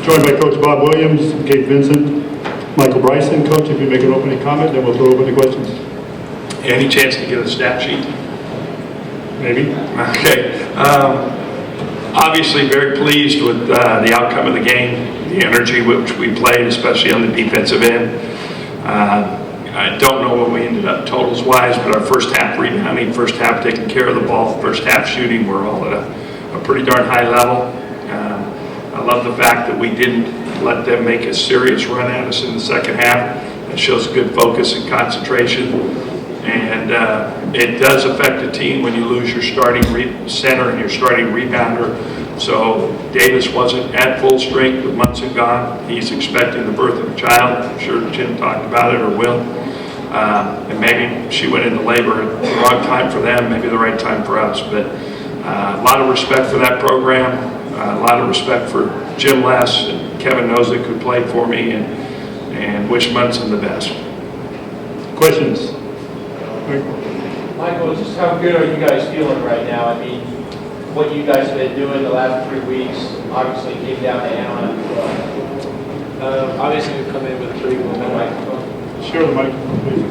Joined by Coach Bob Williams, Gabe Vincent, Michael Bryson. Coach, if you make an opening comment, then we'll throw open the questions. Any chance to get a stat sheet? Maybe. Okay. Obviously very pleased with the outcome of the game, the energy which we played, especially on the defensive end. I don't know what we ended up totals-wise, but our first half rebounding, first half taking care of the ball, first half shooting, we're all at a pretty darn high level. I love the fact that we didn't let them make a serious run at us in the second half. It shows good focus and concentration. And it does affect a team when you lose your starting center and your starting rebounder. So Davis wasn't at full strength with Munson gone. He's expecting the birth of a child. I'm sure Jim talked about it or will. And maybe she went into labor at the wrong time for them, maybe the right time for us. But a lot of respect for that program. A lot of respect for Jim Les and Kevin Nozick, who played for me, and wish Munson the best. Questions? Michael, just how good are you guys feeling right now? I mean, what you guys have been doing the last 3 weeks obviously came down to Anaheim as well. Obviously, we've come in with a pretty good momentum. Share the microphone, please.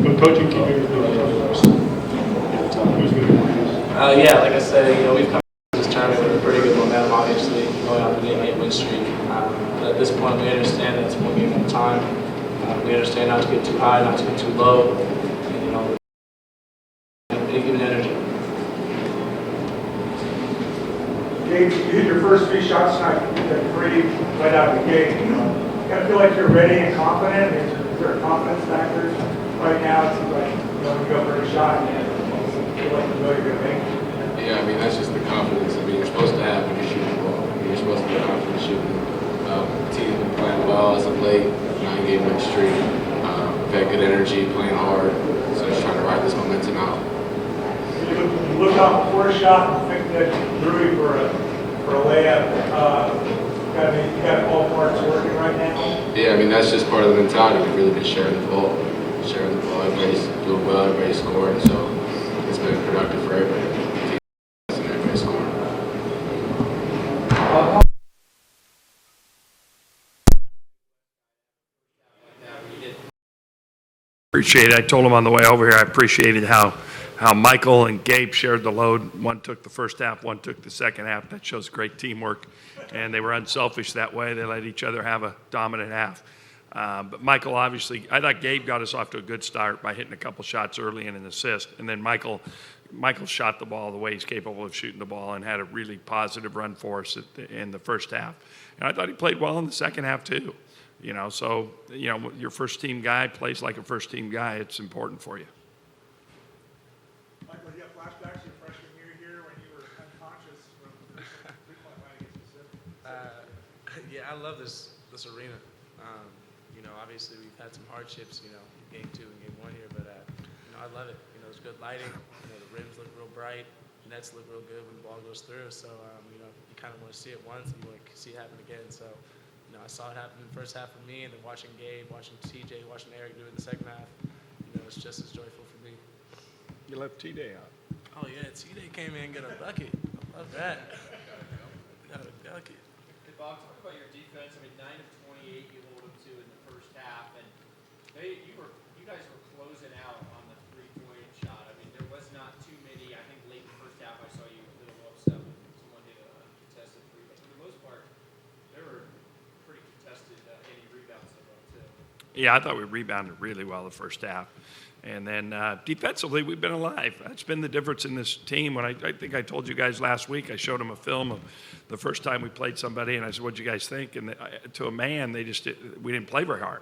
But coaching, keep it. Yeah, like I said, we've come to this tournament with a pretty good momentum, obviously, going on the 8-game win streak. But at this point, we understand that it's one game at a time. We understand not to get too high, not to get too low. Given energy. Gabe, you hit your first 3 shots tonight. You hit that 3 right out of the gate. You kind of feel like you're ready and confident. Is there a confidence factor right now? It seems like you go for a shot and you feel like you know you're going to make it. Yeah, I mean, that's just the confidence. I mean, you're supposed to have when you're shooting the ball. I mean, you're supposed to be confident shooting. The team's been playing well as of late, 9-game win streak. We've had good energy, playing hard. So just trying to ride this momentum out. You look out before a shot and think that Drewy for a layup. You got all parts working right now? Yeah, I mean, that's just part of the mentality. We've really been sharing the ball. Everybody's doing well, everybody's scoring. So it's been productive for everybody. And everybody's scoring. Appreciate it. I told him on the way over here I appreciated how Michael and Gabe shared the load. One took the first half, one took the second half. That shows great teamwork. And they were unselfish that way. They let each other have a dominant half. But Michael, obviously, I thought Gabe got us off to a good start by hitting a couple shots early and an assist. And then Michael shot the ball the way he's capable of shooting the ball and had a really positive run for us in the first half. And I thought he played well in the second half, too. So your first team guy plays like a first team guy. It's important for you. Michael, do you have flashbacks to your freshman year here when you were unconscious from the 3-point line against Pacific? Yeah, I love this arena. Obviously we've had some hardships, game 2 and game 1 here, but I love it. There's good lighting. The rims look real bright. The nets look real good when the ball goes through. So you kind of want to see it once and you want to see it happen again. So I saw it happen in the first half for me, and then watching Gabe, watching TJ, watching Eric do it in the second half, it's just as joyful for me. You left T-Day out. Oh yeah, TJ came in and got a bucket. I love that. Got a bucket. Hey, Bob, talk about your defense. I mean, 9 of You guys were closing out on the three-point shot. I mean, there was not too many. I think late in the first half, I saw you a little upset when someone did a contested three. But for the most part, they were pretty contested. Any rebounds as well too. Yeah, I thought we rebounded really well the first half. And then defensively, we've been alive. That's been the difference in this team. When I think I told you guys last week, I showed them a film of the first time we played somebody, and I said, "What'd you guys think?" And to a man, we didn't play very hard,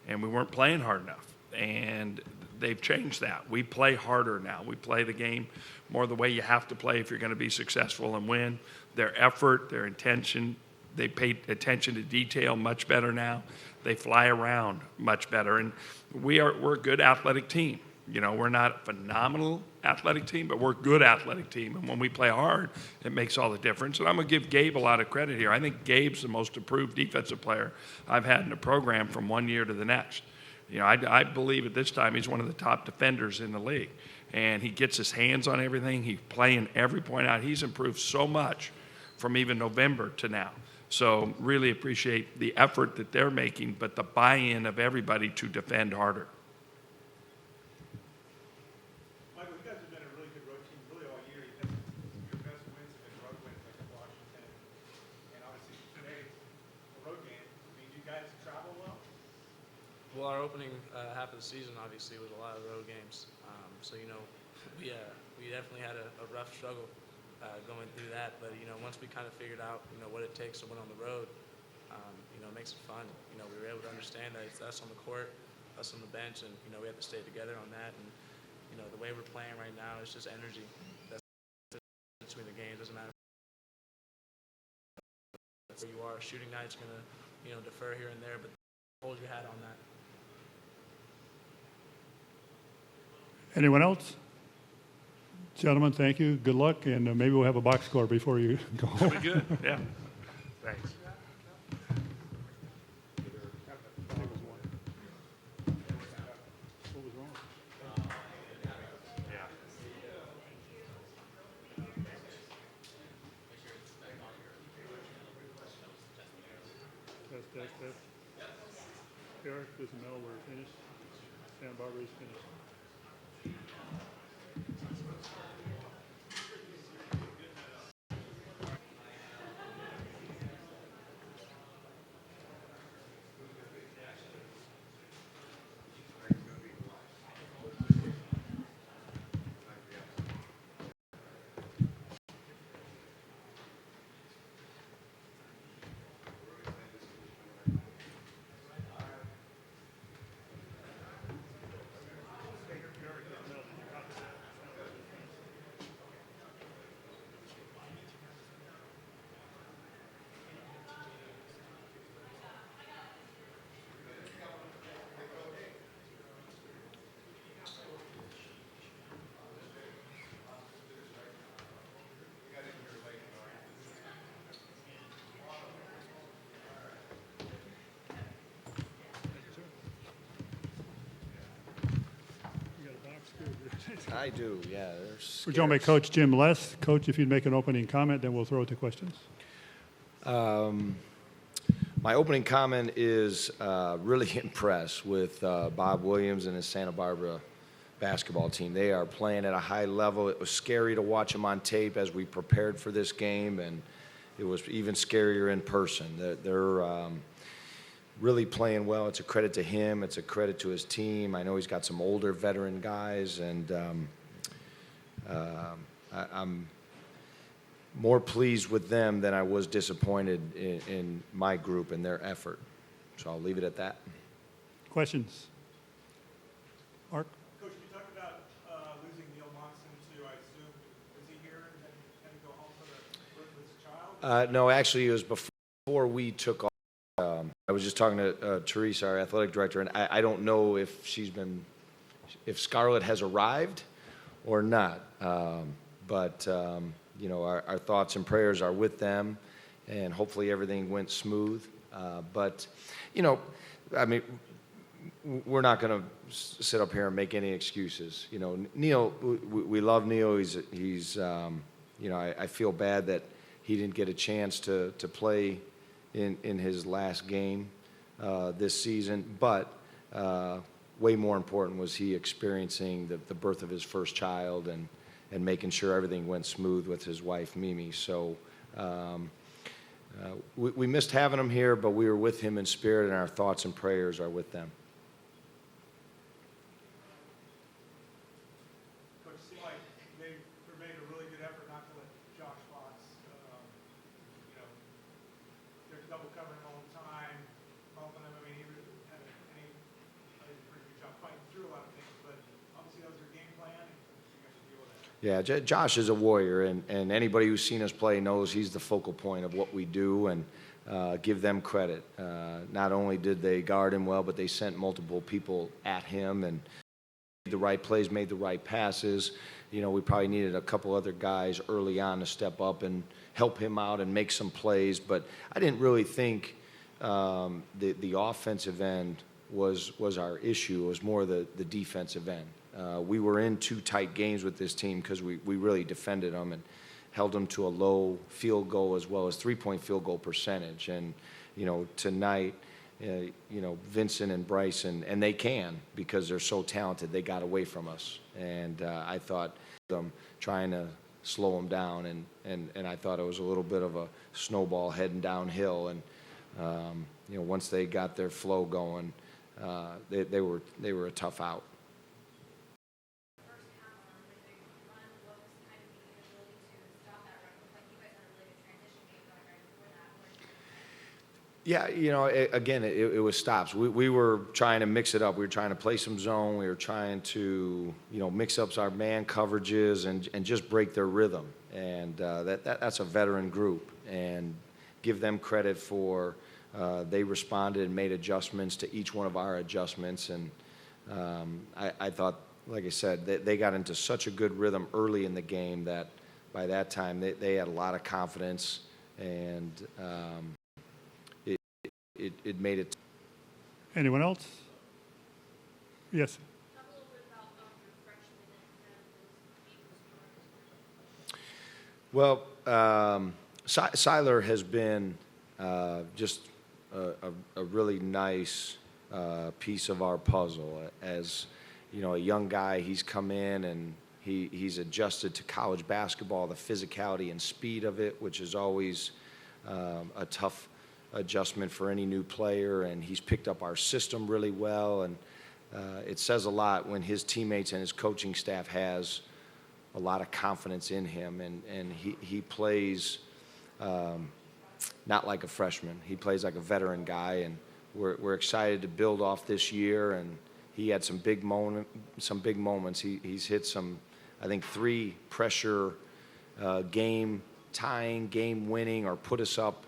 and we weren't playing hard enough. And they've changed that. We play harder now. We play the game more the way you have to play if you're going to be successful and win. Their effort, their intention, they pay attention to detail much better now. They fly around much better. And we're a good athletic team. You know, we're not a phenomenal athletic team, but we're a good athletic team. And when we play hard, it makes all the difference. And I'm going to give Gabe a lot of credit here. I think Gabe's the most improved defensive player I've had in the program from one year to the next. You know, I believe at this time he's one of the top defenders in the league. And he gets his hands on everything. He's playing every point out. He's improved so much from even November to now. So really appreciate the effort that they're making, but the buy-in of everybody to defend harder. Michael, you guys have been a really good road team really all year. Your best wins have been road wins like Washington, and obviously today, a road game. I mean, do you guys travel well? Well, our opening half of the season obviously was a lot of road games. So, you know, we definitely had a rough struggle going through that. But, you know, once we kind of figured out, you know, what it takes to win on the road, you know, it makes it fun. You know, we were able to understand that it's us on the court, us on the bench, and, you know, we have to stay together on that. And, you know, the way we're playing right now is just energy. That's between the games. Doesn't matter where you are. Shooting night's going to, you know, defer here and there, but hold your hat on that. Anyone else? Gentlemen, thank you. Good luck, and maybe we'll have a box score before you go home. Pretty good, yeah. Thanks. What was wrong? Yeah. Test. Eric, this is Mel, we're finished. Santa Barbara is finished. I do, yeah. We're joined by Coach Jim Less. Coach, if you'd make an opening comment, then we'll throw it to questions. My opening comment is really impressed with Bob Williams and his Santa Barbara basketball team. They are playing at a high level. It was scary to watch them on tape as we prepared for this game, and it was even scarier in person. They're really playing well. It's a credit to him. It's a credit to his team. I know he's got some older veteran guys, and I'm more pleased with them than I was disappointed in my group and their effort. So I'll leave it at that. Questions? Mark? Coach, you talked about losing Neil Monson to, I assume, was he here and had to go home for the child? No, actually, it was before we took off. I was just talking to Teresa, our athletic director, and I don't know if if Scarlett has arrived or not. But you know, our thoughts and prayers are with them, and hopefully everything went smooth. But, you know, I mean, we're not going to sit up here and make any excuses. You know, Neil, we love Neil. He's you know, I feel bad that he didn't get a chance to play in his last game this season. But way more important was he experiencing the birth of his first child and making sure everything went smooth with his wife, Mimi. So we missed having him here, but we were with him in spirit, and our thoughts and prayers are with them. Coach, it seemed like they made a really good effort not to let Josh Fox, they're double covering all the time, bumping him. I mean, he had a pretty good job fighting through a lot of things, but obviously that was your game plan, and you guys should deal with that. Yeah, Josh is a warrior, and anybody who's seen us play knows he's the focal point of what we do, and give them credit. Not only did they guard him well, but they sent multiple people at him and made the right plays, made the right passes. You know, we probably needed a couple other guys early on to step up and help him out and make some plays, but I didn't really think the offensive end was our issue. It was more the defensive end. We were in 2 tight games with this team because we really defended them and held them to a low field goal as well as 3-point field goal percentage. And, you know, tonight, Vincent and Bryson, and they can because they're so talented, they got away from us. And I thought them trying to slow them down, and I thought it was a little bit of a snowball heading downhill. And, once they got their flow going, they were a tough out. Yeah, again, it was stops. We were trying to mix it up. We were trying to play some zone. We were trying to, mix up our man coverages and just break their rhythm. And that's a veteran group. And give them credit for they responded and made adjustments to each one of our adjustments. And I thought, like I said, they got into such a good rhythm early in the game that by that time they had a lot of confidence, and it made it. Anyone else? Yes. Well, Seiler has been just a really nice piece of our puzzle. As a young guy, he's come in and he's adjusted to college basketball, the physicality and speed of it, which is always a tough adjustment for any new player, and he's picked up our system really well, and it says a lot when his teammates and his coaching staff has a lot of confidence in him, and he plays not like a freshman. He plays like a veteran guy, and we're excited to build off this year, and he had some big moments. He's hit some, I think, 3 pressure game tying, game winning, or put us up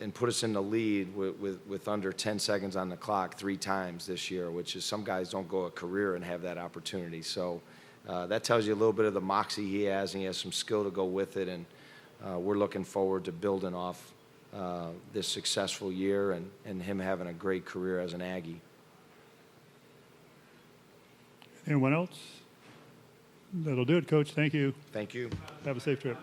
and put us in the lead with under 10 seconds on the clock 3 times this year, which is, some guys don't go a career and have that opportunity. So that tells you a little bit of the moxie he has, and he has some skill to go with it, and we're looking forward to building off this successful year and him having a great career as an Aggie. Anyone else? That'll do it, Coach. Thank you. Thank you. Have a safe trip.